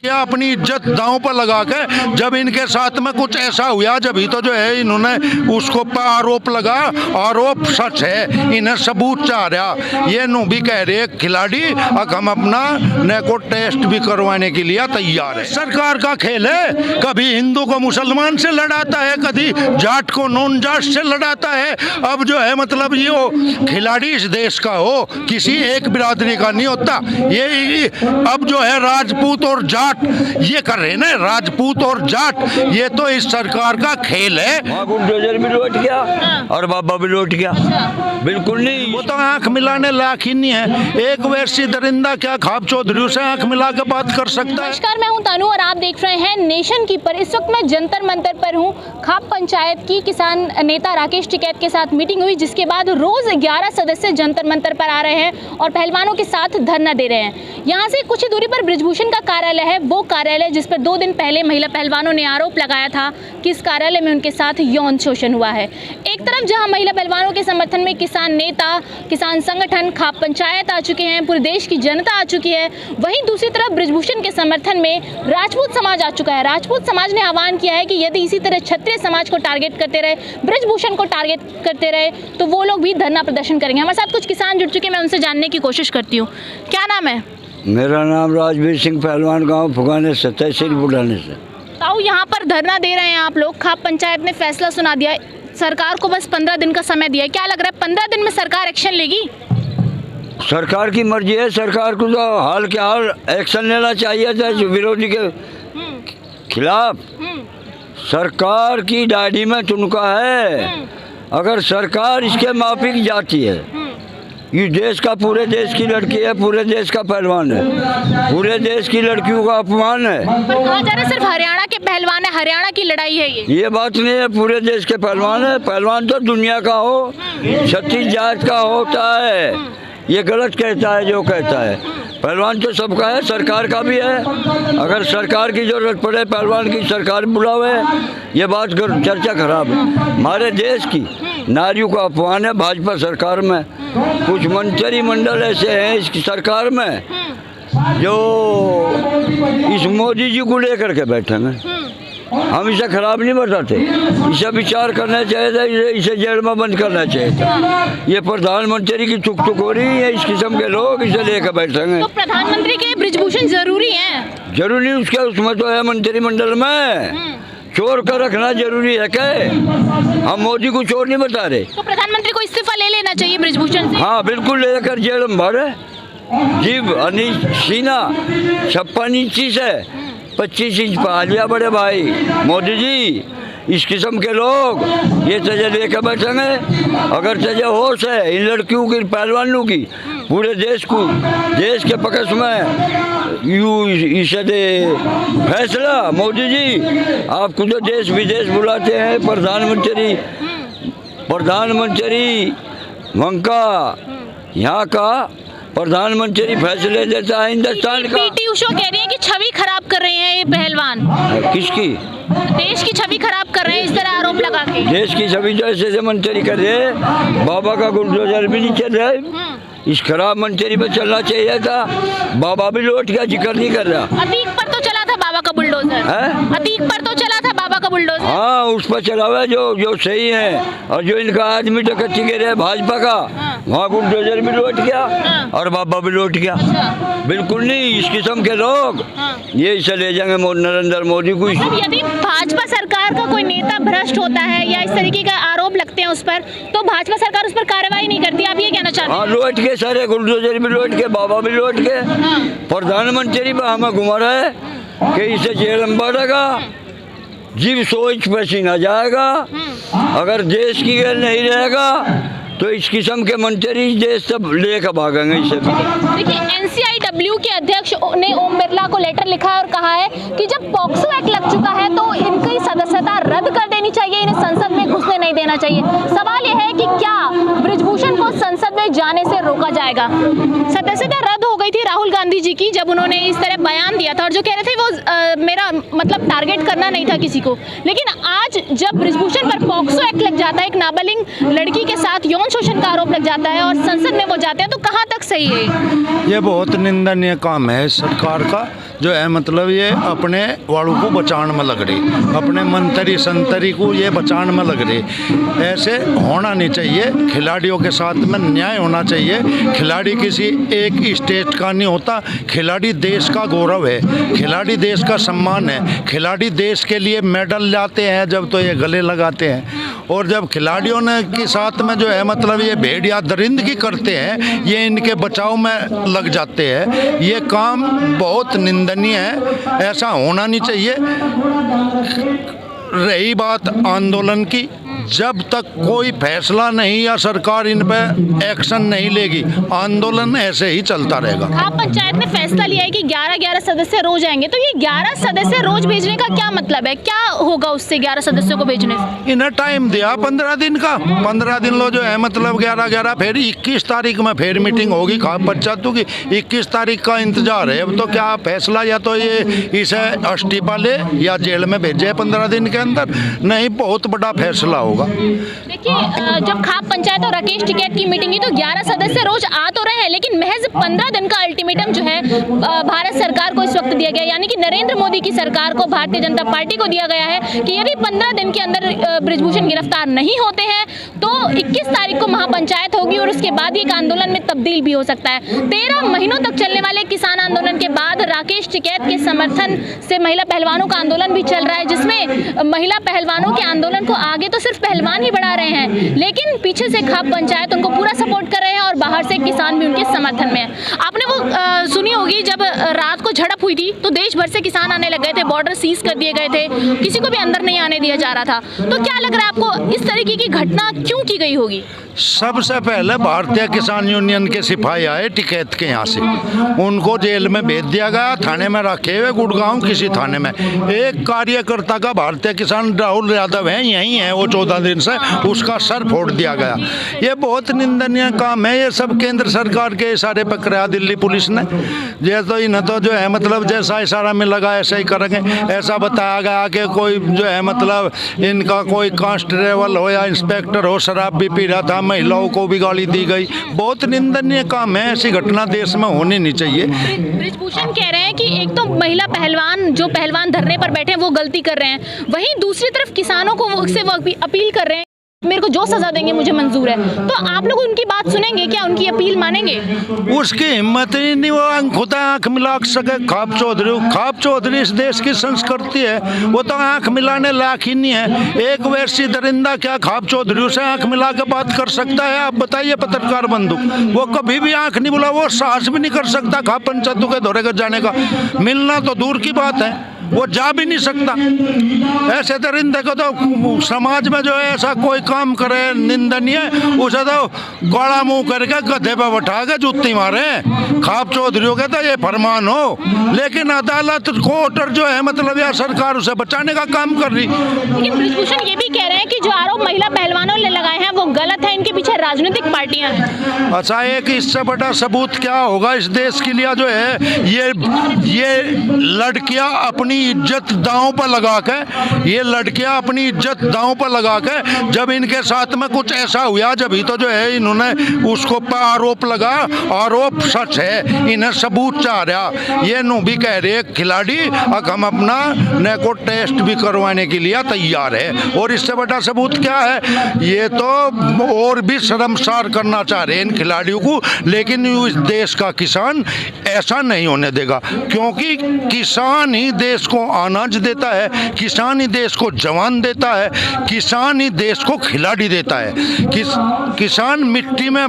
क्या अपनी इज्जत दांव पर लगा के जब इनके साथ में कुछ ऐसा हुआ, जब ही तो जो है इन्होंने उसको पर आरोप लगा, आरोप सच है, इन्हें सबूत चाह रहा। ये नु भी कह रहे खिलाड़ी अब हम अपना ने को टेस्ट भी करवाने के लिए तैयार है। सरकार का खेल है, कभी हिंदू को मुसलमान से लड़ाता है, कभी जाट को नॉन जाट से लड़ाता है। अब जो है मतलब ये खिलाड़ी इस देश का हो, किसी एक बिरादरी का नहीं होता। ये अब जो है राजपूत और जाट ये कर रहे हैं ना, राजपूत और जाट, ये तो इस सरकार का खेल है। बुलडोजर भी लौट गया और बाबा भी लौट गया, बिल्कुल नहीं। वो तो आंख मिलाने लायक ही नहीं है। एक वैसी दरिंदा क्या खाब चौधरी से आंख मिला के बात कर सकता है। नमस्कार, मैं हूं तनु और आप देख रहे हैं नेशन कीपर। इस वक्त मैं जंतर मंतर पर हूं। खाप पंचायत की किसान नेता राकेश टिकैत के साथ मीटिंग हुई, जिसके बाद रोज 11 सदस्य जंतर मंतर पर आ रहे हैं और पहलवानों के साथ धरना दे रहे हैं। यहाँ से कुछ ही दूरी पर बृजभूषण का कार्यालय है, वो कार्यालय जिस पर 2 दिन पहले महिला पहलवानों ने आरोप लगाया था कि इस कार्यालय में उनके साथ यौन शोषण हुआ है। एक तरफ जहां महिला पहलवानों के समर्थन में किसान नेता, किसान संगठन, खाप पंचायत आ चुके हैं, पूरे देश की जनता आ चुकी है, वहीं दूसरी तरफ बृजभूषण के समर्थन में राजपूत समाज आ चुका है। राजपूत समाज ने आह्वान किया है कि यदि इसी तरह क्षत्रिय समाज को टारगेट करते रहे, बृजभूषण को टारगेट करते रहे, तो वो लोग भी धरना प्रदर्शन करेंगे। हमारे साथ कुछ किसान जुड़ चुके हैं, मैं उनसे जानने की कोशिश करती हूँ। क्या नाम है? मेरा नाम राजवीर सिंह, पहलवान, गांव फुगाने से, तहसील बुढ़ाने से। ताऊ, यहाँ पर धरना दे रहे हैं आप लोग। खाप पंचायत ने फैसला सुना दिया, सरकार को बस 15 दिन का समय दिया है। क्या लग रहा है 15 दिन में सरकार एक्शन लेगी? सरकार की मर्जी है, सरकार को तो हाल के हाल एक्शन लेना चाहिए था विरोधी के खिलाफ। सरकार की डायरी में चुनका है, अगर सरकार इसके माफिक जाती है, ये देश का, पूरे देश की लड़की है, पूरे देश का पहलवान है, पूरे देश की लड़कियों का अपमान है। पर कहा जा रहा है सिर्फ हरियाणा के पहलवान है, हरियाणा की लड़ाई है ये बात नहीं है, पूरे देश के पहलवान है। पहलवान तो दुनिया का हो, छत्तीस जात का होता है। ये गलत कहता है जो कहता है। पहलवान तो सबका है, सरकार का भी है। अगर सरकार की जरूरत पड़े पहलवान की, सरकार बुलावे। ये बात चर्चा खराब है। हमारे देश की नारियों का अपमान है भाजपा सरकार में। कुछ मंत्री मंडल ऐसे हैं इसकी सरकार में जो इस मोदी जी को लेकर के बैठे हैं। हम इसे खराब नहीं बताते, इसे विचार करना चाहिए था, इसे जेल में बंद करना चाहिए था। ये प्रधानमंत्री की चुक हो रही है, इस किस्म के लोग इसे लेकर बैठेंगे। तो प्रधानमंत्री के बृजभूषण जरूरी है? जरूरी उसके उसमें तो है मंत्रिमंडल में। चोर का रखना जरूरी है क्या? हम मोदी को चोर नहीं बता रहे। तो प्रधानमंत्री को इस्तीफा ले लेना चाहिए बृजभूषण से? हाँ बिल्कुल, लेकर जेल में भरे। जीव सीना 56 इंची से 25 इंच पा लिया बड़े भाई मोदी जी। इस किस्म के लोग ये सजा लेकर बैठेंगे। अगर सजा होश है इन लड़कियों की, पहलवानों की, पूरे देश को, देश के पक्ष में इसे दे फैसला। मोदी जी आपको तो देश विदेश बुलाते हैं, प्रधानमंत्री वंका यहाँ का प्रधानमंत्री फैसले देता है हिंदुस्तान का। पीटी उषा कह रही है कि छवि खराब कर रहे हैं ये पहलवान। किसकी? देश की छवि खराब कर रहे हैं, इस तरह आरोप लगा के। देश की छवि जो ऐसे मंत्री कर रहे, बाबा का बुलडोजर भी नहीं चल रहा है। इस खराब मंत्री पे चलना चाहिए था। बाबा भी लौट गया, जिक्र नहीं कर रहा। अतीक पर तो चला था बाबा का बुलडोजर है? अतीक पर तो चला था बाबा का बुलडोजर। हाँ, उस पर चला हुआ जो सही है। और जो इनका आदमी डकैती कर रहे भाजपा का, वहाँ बुलडोजर भी लौट गया और बाबा भी लौट गया। बिल्कुल नहीं, इस किस्म के लोग ये इसे ले जाएंगे नरेंद्र मोदी को। यदि भाजपा सरकार का कोई नेता भ्रष्ट होता है या इस तरीके का आरोप लगते हैं उस पर, तो भाजपा सरकार उस पर कार्रवाई नहीं करती, आप ये कहना चाहते हैं? हाँ, लौट के सारे बुलडोजर भी लौट के, बाबा भी लौट के। प्रधानमंत्री पर हमें घुमा रहा है कि इसे जेल में बढ़ेगा, जीव सोच पसीना जाएगा। अगर देश की गैर नहीं रहेगा तो इस किस्म के मंत्री देश सब लेकर भागेंगे इसे। देखिए, NCIW के अध्यक्ष ने ओम बिरला को लेटर लिखा है और कहा है कि जब पॉक्सो एक्ट लग चुका है तो इनकी सदस्यता रद्द कर देनी चाहिए, इन्हें संसद में घुसने नहीं नहीं देना चाहिए। सवाल यह है कि क्या बृजभूषण को संसद में जाने से रोका जाएगा। सदस्यता रद्द हो गई थी राहुल गांधी जी की जब उन्होंने इस तरह बयान दिया था और जो कह रहे थे वो मेरा मतलब टारगेट करना नहीं था किसी को, लेकिन आज जब बृजभूषण पर पॉक्सो एक्ट लग जाता है, एक नाबालिग लड़की के साथ यौन शोषण का आरोप लग जाता है और संसद में वो जाते हैं, तो कहाँ तक सही है? ये बहुत निंदनीय काम है सरकार का, जो है मतलब ये अपने वालों को बचाने में लग रही, अपने मंत्री संतरी को ये बचाने में लग रही। ऐसे होना नहीं चाहिए। खिलाड़ियों के साथ में न्याय होना चाहिए। खिलाड़ी किसी एक स्टेट का नहीं होता, खिलाड़ी देश का गौरव है, खिलाड़ी देश का सम्मान है। खिलाड़ी देश के लिए मेडल लाते हैं जब तो ये गले लगाते हैं, और जब खिलाड़ियों ने के साथ में जो है मतलब ये भेड़िया दरिंदगी करते हैं, ये इनके बचाव में लग जाते हैं। ये काम बहुत निंदनीय है, ऐसा होना नहीं चाहिए। रही बात आंदोलन की, जब तक कोई फैसला नहीं या सरकार इन पे एक्शन नहीं लेगी, आंदोलन ऐसे ही चलता रहेगा। खाप पंचायत ने फैसला लिया है कि 11-11 सदस्य रोज आएंगे, तो ये 11 सदस्य रोज भेजने का क्या मतलब है? क्या होगा उससे 11 सदस्यों को भेजने से? इन्हें टाइम दिया 15 दिन का, 15 दिन लो जो है मतलब 11-11, फिर 21 तारीख में फिर मीटिंग होगी खाप पंचायतों की। 21 तारीख का इंतजार है। अब तो क्या फैसला, या तो ये इसे इस्तीफा ले या जेल में भेजे 15 दिन के अंदर, नहीं बहुत बड़ा फैसला होगा। देखिए, जब खाप पंचायत और राकेश टिकैत की मीटिंग हुई तो 11 सदस्य रोज आ तो रहे हैं, लेकिन महज 15 दिन का अल्टीमेटम जो है भारत सरकार को इस वक्त दिया गया, यानी कि नरेंद्र मोदी की सरकार को, भारतीय जनता पार्टी को दिया गया है कि यदि 15 दिन के अंदर बृजभूषण गिरफ्तार नहीं होते हैं तो 21 तारीख को महापंचायत होगी और उसके बाद एक आंदोलन में तब्दील भी हो सकता है। 13 महीनों तक चलने वाले किसान आंदोलन के बाद राकेश टिकैत के समर्थन से महिला पहलवानों का आंदोलन भी चल रहा है, जिसमें महिला पहलवानों के आंदोलन को आगे तो सिर्फ पहलवान ही बढ़ा रहे हैं, लेकिन पीछे से खाप पंचायत उनको पूरा सपोर्ट कर रहे हैं और बाहर से किसान भी उनके समर्थन में है। आपने वो सुनी होगी जब रात को झड़प हुई थी तो देश भर से किसान आने लग गए थे, बॉर्डर सीज कर दिए गए थे, किसी को भी अंदर नहीं आने दिया जा रहा था। तो क्या लग रहा है आपको, इस तरीके की घटना क्यों की गई होगी? सबसे पहले भारतीय किसान यूनियन के सिपाही आए टिकैत के यहाँ से, उनको जेल में भेज दिया गया, थाने में रखे हुए गुड़गांव किसी थाने में। एक कार्यकर्ता का भारतीय किसान राहुल यादव है, यही है वो 14 दिन से, उसका सर फोड़ दिया गया। ये बहुत निंदनीय काम है। ये सब केंद्र सरकार के इशारे पर कराया दिल्ली पुलिस ने। जैसे इन्हें तो जो है मतलब जैसा इशारा में लगा ऐसा ही करेंगे। ऐसा बताया गया कि कोई जो है मतलब इनका कोई कांस्टेबल हो या इंस्पेक्टर हो शराब भी पी रहा था, महिलाओं को भी गाली दी गई। बहुत निंदनीय काम है, ऐसी घटना देश में होनी नहीं चाहिए। बृजभूषण कह रहे हैं कि एक तो महिला पहलवान, जो पहलवान धरने पर बैठे हैं वो गलती कर रहे हैं, वहीं दूसरी तरफ किसानों को से वो अपील कर रहे हैं मेरे को जो सजा देंगे मुझे मंजूर है। तो आप लोग उनकी बात सुनेंगे क्या, उनकी अपील मानेंगे? उसकी हिम्मत ही नहीं, वो खुद आंख मिला सके। खाप चौधरी इस देश की संस्कृति है, वो तो आंख मिलाने लायक ही नहीं है। एक वैसी दरिंदा क्या खाप चौधरी उसे आंख मिला के बात कर सकता है? आप बताइए पत्रकार बंधु, वो कभी भी आंख नहीं बुला, वो साहस भी नहीं कर सकता खाप पंचायतों के दौरे कर जाने का। मिलना तो दूर की बात है, वो जा भी नहीं सकता। ऐसे दरिंदे को तो समाज में जो है ऐसा कोई काम करे निंदनीय, उसे तो गोड़ा मुंह करके गधे पे बैठा के जुत्ती मारे। खाप चौधरी के तो ये फरमान हो, लेकिन अदालत कोर्ट जो है मतलब या सरकार उसे बचाने का काम कर रही। लेकिन बृजभूषण ये भी कह रहे हैं कि जो आरोप महिला पहलवानों ने लगाए हैं वो गलत है, इनके पीछे राजनीतिक पार्टियां हैं। अच्छा, एक इससे बड़ा सबूत क्या होगा इस देश के लिए? जो है ये लड़कियां अपनी इज्जत दांव पर लगा के, ये लड़कियां अपनी इज्जत दांव पर लगा के, जब इनके साथ में कुछ ऐसा हुआ जब ही तो जो है इन्होंने उसको पर आरोप लगा। आरोप सच है, इन्हें सबूत चाह रहा। ये नु भी कह रहे खिलाड़ी अब हम अपना ने को टेस्ट भी करवाने के लिए तैयार है, और इससे बड़ा सबूत क्या है? ये तो और भी शर्मसार करना चाह रहे हैं इन खिलाड़ियों को। लेकिन इस देश का किसान ऐसा नहीं होने देगा, क्योंकि किसान ही देश को अनाज देता है, किसान ही देश को जवान देता है, किसान ही देश को खिलाड़ी देता है। किसान मिट्टी में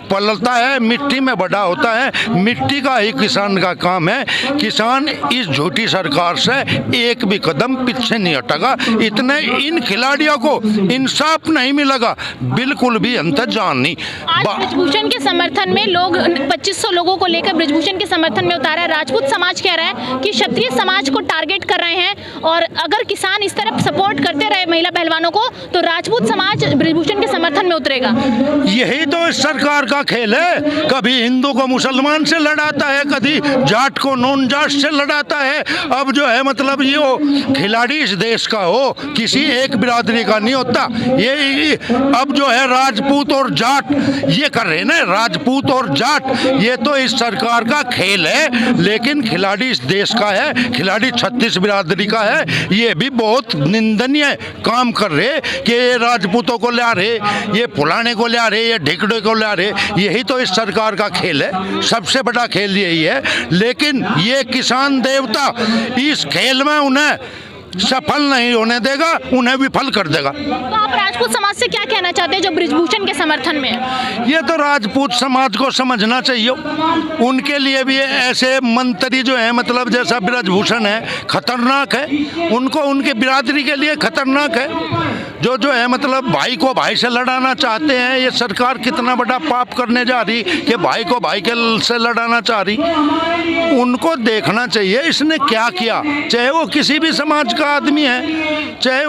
पलता है, मिट्टी में बड़ा होता है। मिट्टी का ही किसान का काम है। किसान इस झूठी सरकार से एक भी कदम पीछे नहीं हटेगा। इतने इन खिलाड़ियों को इंसाफ नहीं मिलेगा, बिल्कुल भी अंतर्जान नहीं। आज ब्रिजभूषण के समर्थन में लोग 2500 लोगों को लेकर ब्रिजभूषण के समर्थन में उतारा है। राजपूत समाज कह रहा है कि क्षत्रिय समाज को टारगेट कर रहे हैं और अगर किसान इस तरह सपोर्ट करते रहे महिला पहलवानों को तो राजपूत समाज ब्रिजभूषण के समर्थन में उतरेगा। यही तो इस सरकार का खेल है। कभी हिंदू को मुसलमान से लड़ाता है, कभी जाट को नॉन जाट से लड़ाता है। अब जो है मतलब ये खिलाड़ी इस देश का हो, किसी एक बिरादरी का नहीं होता। ये अब जो है राजपूत और जाट ये कर रहे हैं ना, राजपूत और जाट, ये तो इस सरकार का खेल है। लेकिन खिलाड़ी इस देश का है, खिलाड़ी छत्तीस बिरादरी का है। ये भी बहुत निंदनीय काम कर रहे कि ये राजपूतों को ला रहे, ये फुलाने को ला रहे, ये ढिकड़े को ला रहे। यही तो इस सरकार का खेल है, सबसे बड़ा खेल यही है। लेकिन ये किसान देवता इस खेल में उन्हें सफल नहीं होने देगा, उन्हें विफल कर देगा। तो आप राजपूत समाज से क्या कहना चाहते हैं जो ब्रिजभूषण के समर्थन में है? ये तो राजपूत समाज को समझना चाहिए। उनके लिए भी ऐसे मंत्री जो है मतलब जैसा ब्रिजभूषण है खतरनाक है, उनको उनके बिरादरी के लिए खतरनाक है। जो है मतलब भाई को भाई से लड़ाना चाहते हैं। ये सरकार कितना बड़ा पाप करने जा रही कि भाई को भाई के से लड़ाना चाह रही। उनको देखना चाहिए इसने क्या किया, चाहे वो किसी भी समाज का आदमी है, चाहे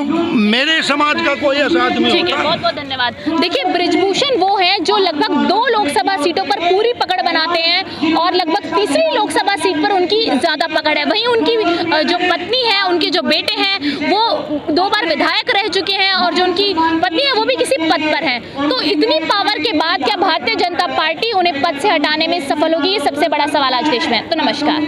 मेरे समाज का कोई ऐसा आदमी। ठीक है, बहुत बहुत धन्यवाद। देखिए ब्रिजभूषण वो है जो लगभग 2 लोकसभा सीटों पर पूरी पकड़ बनाते हैं और लगभग तीसरी लोकसभा सीट पर उनकी ज्यादा पकड़ है। वहीं उनकी जो पत्नी है, उनके जो बेटे हैं वो 2 बार विधायक रह चुके हैं और जो उनकी पत्नी है वो भी किसी पद पर है। तो इतनी पावर के बाद क्या भारतीय जनता पार्टी उन्हें पद से हटाने में सफल होगी? ये सबसे बड़ा सवाल आज देश में है। तो नमस्कार।